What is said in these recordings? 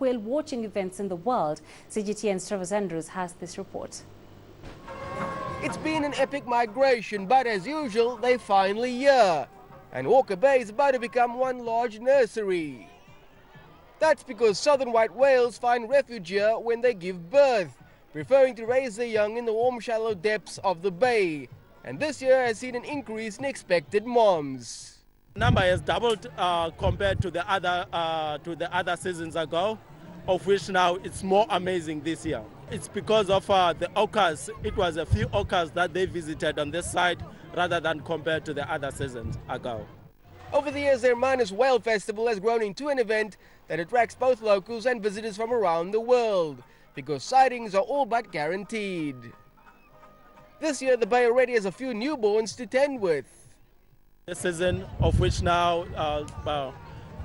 whale watching events in the world. CGTN's Travis Andrews has this report. It's been an epic migration, but as usual, they finally here. And Walker Bay is about to become one large nursery. That's because southern white whales find refuge here when they give birth, preferring to raise their young in the warm, shallow depths of the bay. And this year has seen an increase in expected moms. Number has doubled compared to the other seasons ago, of which now it's more amazing this year. It's because of the orcas. It was a few orcas that they visited on this side rather than compared to the other seasons ago. Over the years, the Hermanus Whale Festival has grown into an event that attracts both locals and visitors from around the world, because sightings are all but guaranteed. This year, the bay already has a few newborns to tend with. This season, of which now the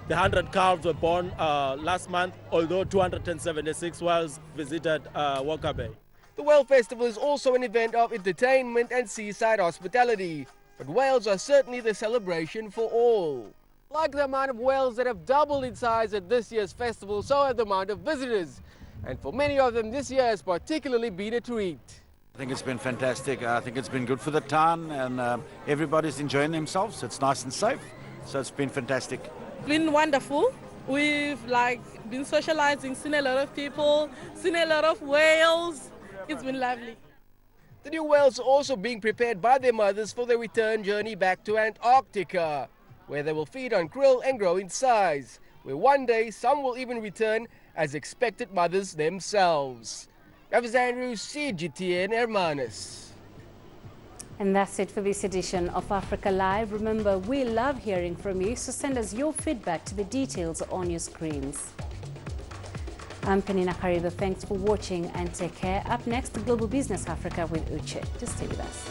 100 calves were born last month, although 276 whales visited Walker Bay. The Whale Festival is also an event of entertainment and seaside hospitality, but whales are certainly the celebration for all. Like the amount of whales that have doubled in size at this year's festival, so have the amount of visitors. And for many of them, this year has particularly been a treat. I think it's been fantastic. I think it's been good for the town, and everybody's enjoying themselves. It's nice and safe, so it's been fantastic. It's been wonderful. We've been socializing, seen a lot of people, seen a lot of whales. It's been lovely. The new whales are also being prepared by their mothers for their return journey back to Antarctica, where they will feed on krill and grow in size, where one day some will even return as expected mothers themselves. Travis Andrews, CGTN Hermanus. And that's it for this edition of Africa Live. Remember, we love hearing from you, so send us your feedback to the details on your screens. I'm Penina Kariba. Thanks for watching and take care. Up next, Global Business Africa with Uche. Just stay with us.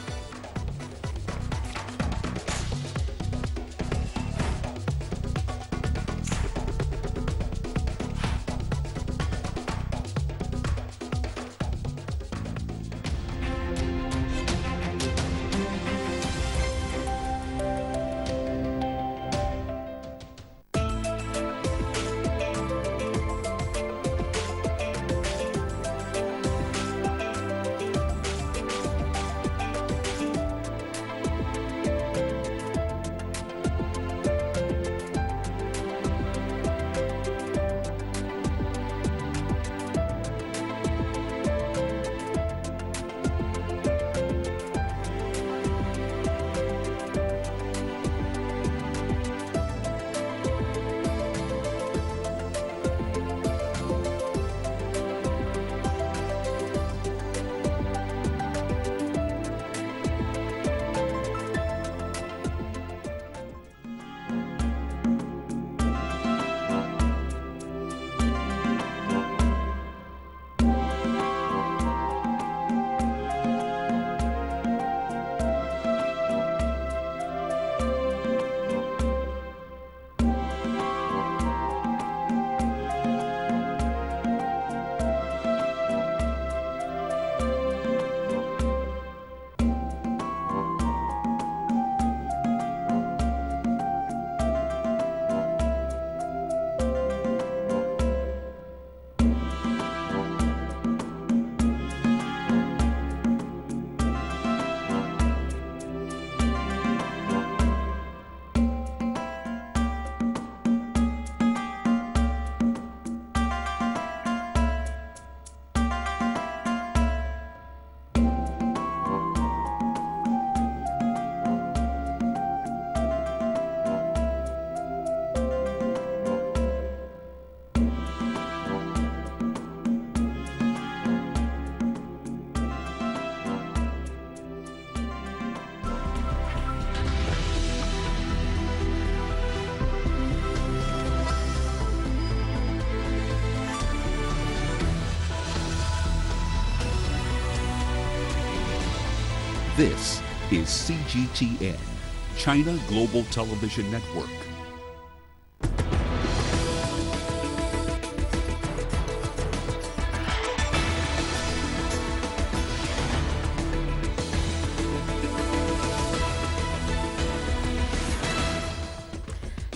This is CGTN, China Global Television Network.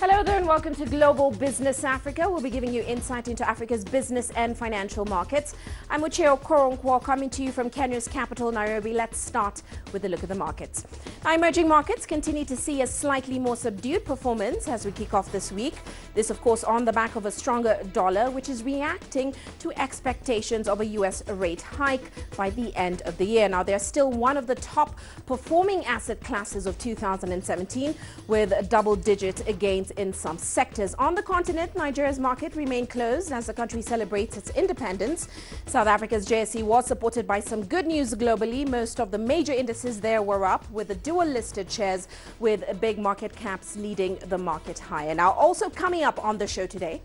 Hello Hello there and welcome to Global Business Africa. We'll be giving you insight into Africa's business and financial markets. I'm Ucheo Koronkwo coming to you from Kenya's capital, Nairobi. Let's start with a look at the markets. Now, emerging markets continue to see a slightly more subdued performance as we kick off this week. This, of course, on the back of a stronger dollar, which is reacting to expectations of a U.S. rate hike by the end of the year. Now, they're still one of the top performing asset classes of 2017 with double-digit gains in some sectors. On the continent, Nigeria's market remained closed as the country celebrates its independence. South Africa's JSE was supported by some good news globally. Most of the major indices there were up, with the dual-listed shares with big market caps leading the market higher. Now, also coming up on the show today,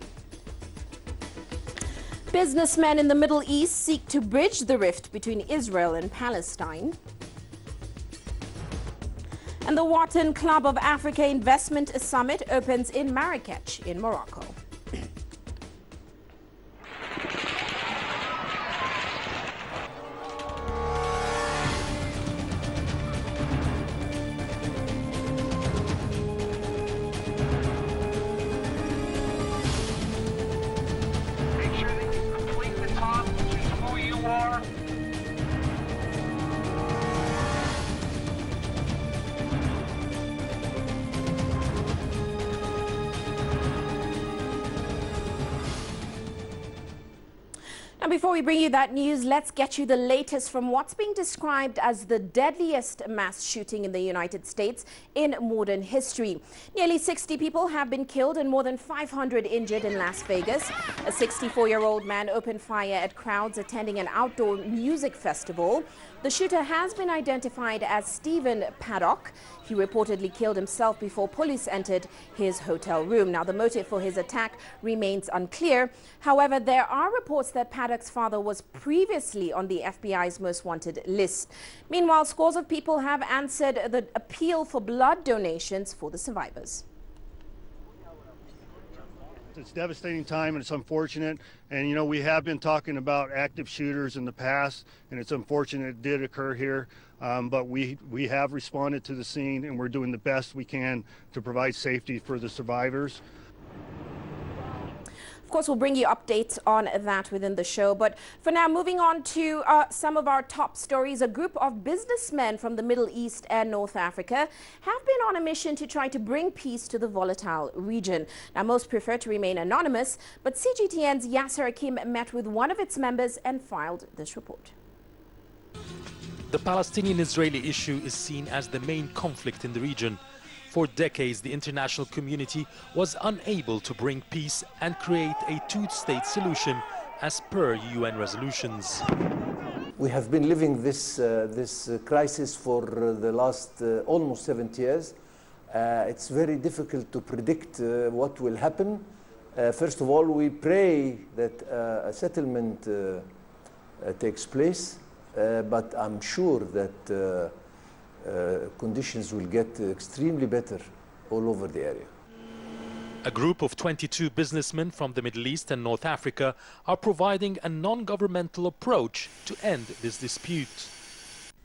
businessmen in the Middle East seek to bridge the rift between Israel and Palestine. And the Wharton Club of Africa Investment Summit opens in Marrakech in Morocco. Make sure that you complete the talk, which is who you are. And before we bring you that news, let's get you the latest from what's being described as the deadliest mass shooting in the United States in modern history. Nearly 60 people have been killed and more than 500 injured in Las Vegas. A 64-year-old man opened fire at crowds attending an outdoor music festival. The shooter has been identified as Stephen Paddock. He reportedly killed himself before police entered his hotel room. Now, the motive for his attack remains unclear. However, there are reports that Paddock's father was previously on the FBI's most wanted list. Meanwhile, scores of people have answered the appeal for blood donations for the survivors. It's a devastating time and it's unfortunate. And, you know, we have been talking about active shooters in the past, and it's unfortunate it did occur here. But we have responded to the scene, and we're doing the best we can to provide safety for the survivors. Of course, we'll bring you updates on that within the show. But for now, moving on to some of our top stories. A group of businessmen from the Middle East and North Africa have been on a mission to try to bring peace to the volatile region. Now, most prefer to remain anonymous, but CGTN's Yasser Hakim met with one of its members and filed this report. The Palestinian-Israeli issue is seen as the main conflict in the region. For decades, the international community was unable to bring peace and create a two-state solution as per UN resolutions. We have been living this crisis for the last almost 70 years. It's very difficult to predict what will happen. First of all, we pray that a settlement takes place, but I'm sure that conditions will get extremely better all over the area. A group of 22 businessmen from the Middle East and North Africa are providing a non-governmental approach to end this dispute.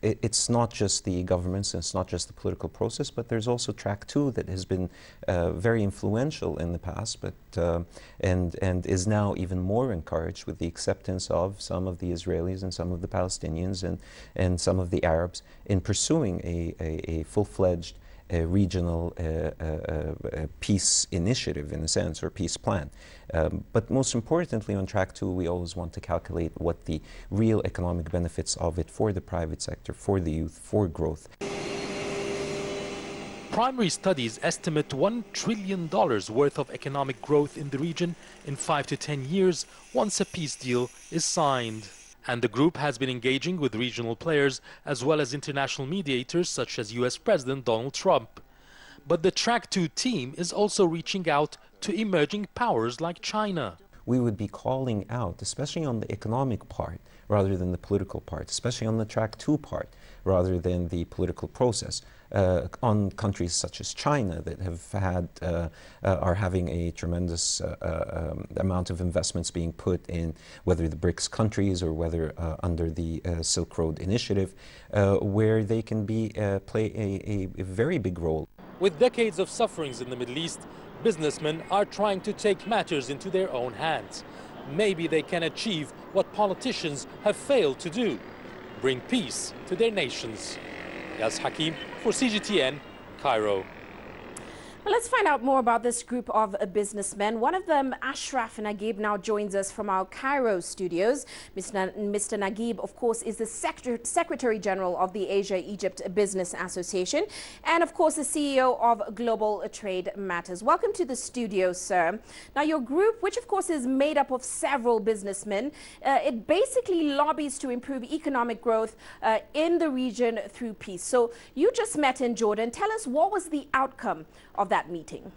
It's not just the governments, and it's not just the political process, but there's also Track 2 that has been very influential in the past, but and is now even more encouraged with the acceptance of some of the Israelis and some of the Palestinians and some of the Arabs in pursuing a full-fledged regional peace initiative, in a sense, or peace plan. But most importantly, on Track 2, we always want to calculate what the real economic benefits of it for the private sector, for the youth, for growth. Primary studies estimate $1 trillion worth of economic growth in the region in 5 to 10 years once a peace deal is signed. And the group has been engaging with regional players as well as international mediators such as US President Donald Trump. But the Track 2 team is also reaching out to emerging powers like China. We would be calling out, especially on the economic part rather than the political part, especially on the Track 2 part rather than the political process, on countries such as China that have had, are having a tremendous amount of investments being put in, whether the BRICS countries or whether under the Silk Road Initiative, where they can play a very big role. With decades of sufferings in the Middle East, businessmen are trying to take matters into their own hands. Maybe they can achieve what politicians have failed to do, bring peace to their nations. Yas Hakim for CGTN, Cairo. Well, let's find out more about this group of businessmen. One of them, Ashraf Naguib, now joins us from our Cairo studios. Mr. Naguib, of course, is the Secretary General of the Asia-Egypt Business Association and, of course, the CEO of Global Trade Matters. Welcome to the studio, sir. Now, your group, which, of course, is made up of several businessmen, it basically lobbies to improve economic growth in the region through peace. So you just met in Jordan. Tell us, what was the outcome of that meeting?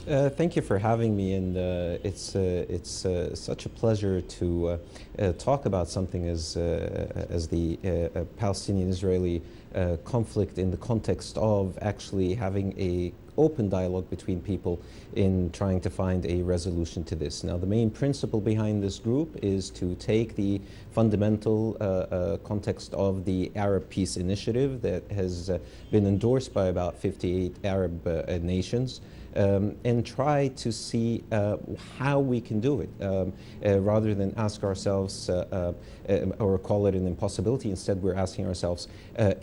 Thank you for having me, and it's such a pleasure to talk about something as the Palestinian-Israeli conflict in the context of actually having a open dialogue between people in trying to find a resolution to this. Now, the main principle behind this group is to take the fundamental context of the Arab Peace Initiative that has been endorsed by about 58 Arab nations, and try to see how we can do it, rather than ask ourselves or call it an impossibility. Instead, we're asking ourselves,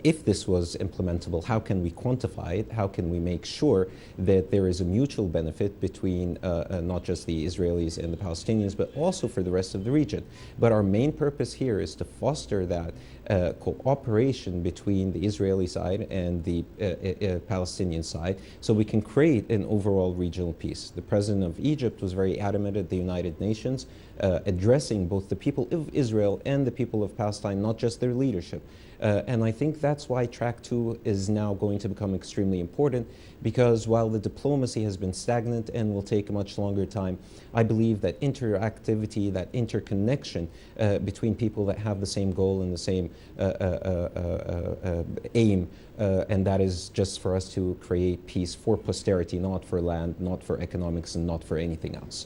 if this was implementable, how can we quantify it? How can we make sure that there is a mutual benefit between not just the Israelis and the Palestinians, but also for the rest of the region? But our main purpose here is to foster that cooperation between the Israeli side and the Palestinian side, so we can create an overall regional peace. The President of Egypt was very adamant at the United Nations, addressing both the people of Israel and the people of Palestine, not just their leadership. And I think that's why Track 2 is now going to become extremely important, because while the diplomacy has been stagnant and will take a much longer time, I believe that interactivity, that interconnection between people that have the same goal and the same aim, and that is just for us to create peace for posterity, not for land, not for economics, and not for anything else.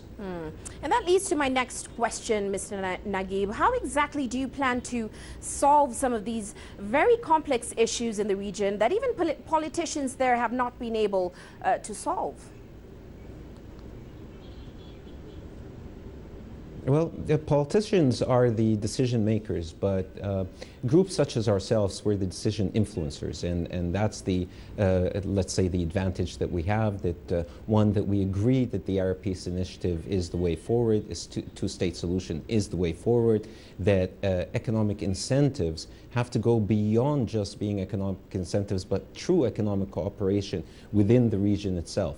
And that leads to my next question, Mr. Naguib. How exactly do you plan to solve some of these very complex issues in the region that even politicians there have not been able to solve? Well, the politicians are the decision makers, but groups such as ourselves, we're the decision influencers, and that's the, let's say, the advantage that we have, that one, that we agree that the Arab Peace Initiative is the way forward, is two-state solution is the way forward, that economic incentives have to go beyond just being economic incentives, but true economic cooperation within the region itself.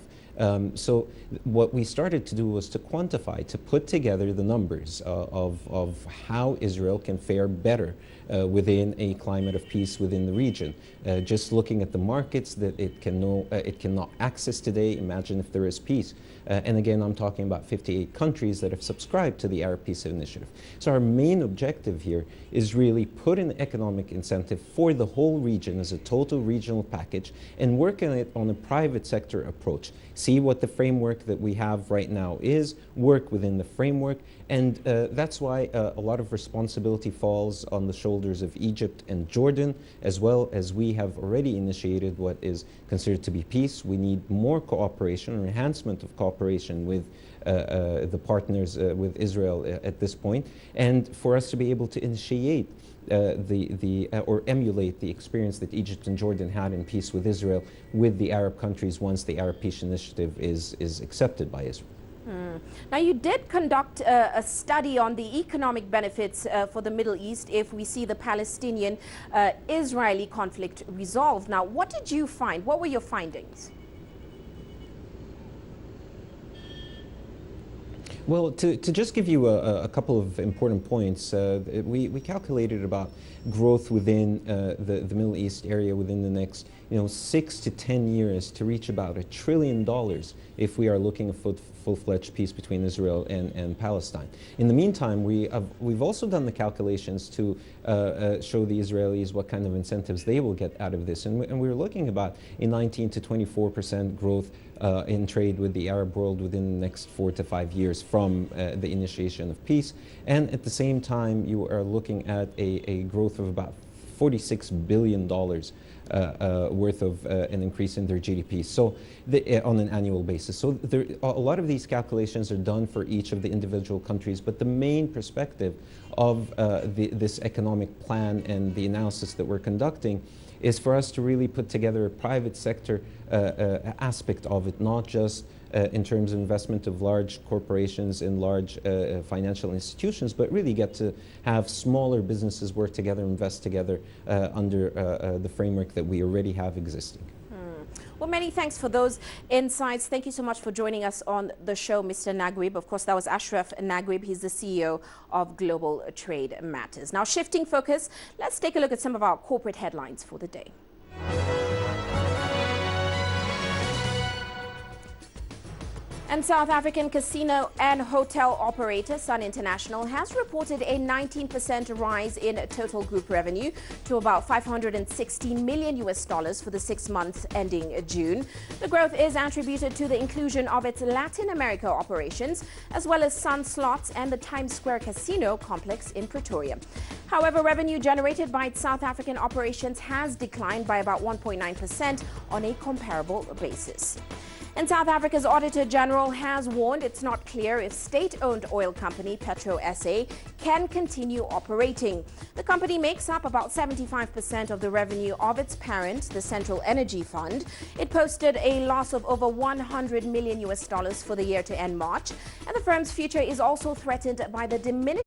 So what we started to do was to quantify, to put together the numbers of how Israel can fare better within a climate of peace within the region. Just looking at the markets that it cannot access today, imagine if there is peace. And again, I'm talking about 58 countries that have subscribed to the Arab Peace Initiative. So our main objective here is really put an economic incentive for the whole region as a total regional package and work on it on a private sector approach. See what the framework that we have right now is, work within the framework, and that's why a lot of responsibility falls on the shoulders of Egypt and Jordan, as well as we have already initiated what is considered to be peace. We need more cooperation or enhancement of cooperation with the partners, with Israel at this point, and for us to be able to initiate or emulate the experience that Egypt and Jordan had in peace with Israel with the Arab countries once the Arab Peace Initiative is accepted by Israel. Now, you did conduct a study on the economic benefits for the Middle East if we see the Palestinian-Israeli conflict resolved. Now, what did you find? What were your findings? Well, to just give you a couple of important points, we calculated about growth within the Middle East area within the next 6 to 10 years to reach about $1 trillion if we are looking at full-fledged peace between Israel and Palestine. In the meantime, we've also done the calculations to show the Israelis what kind of incentives they will get out of this, and we're looking about a 19 to 24% growth in trade with the Arab world within the next 4 to 5 years from the initiation of peace. And at the same time, you are looking at a growth of about $46 billion worth of an increase in their GDP. So on an annual basis. So a lot of these calculations are done for each of the individual countries, but the main perspective of this economic plan and the analysis that we're conducting is for us to really put together a private sector aspect of it, not just in terms of investment of large corporations in large financial institutions, but really get to have smaller businesses work together, invest together under the framework that we already have existing. Well, many thanks for those insights. Thank you so much for joining us on the show, Mr. Naguib. Of course, that was Ashraf Naguib. He's the CEO of Global Trade Matters. Now, shifting focus, let's take a look at some of our corporate headlines for the day. And South African casino and hotel operator Sun International has reported a 19% rise in total group revenue to about $516 million for the 6 months ending June. The growth is attributed to the inclusion of its Latin America operations, as well as Sun Slots and the Times Square Casino complex in Pretoria. However, revenue generated by its South African operations has declined by about 1.9% on a comparable basis. And South Africa's Auditor General has warned it's not clear if state-owned oil company Petro SA can continue operating. The company makes up about 75% of the revenue of its parent, the Central Energy Fund. It posted a loss of over $100 million for the year to end March, and the firm's future is also threatened by the diminishing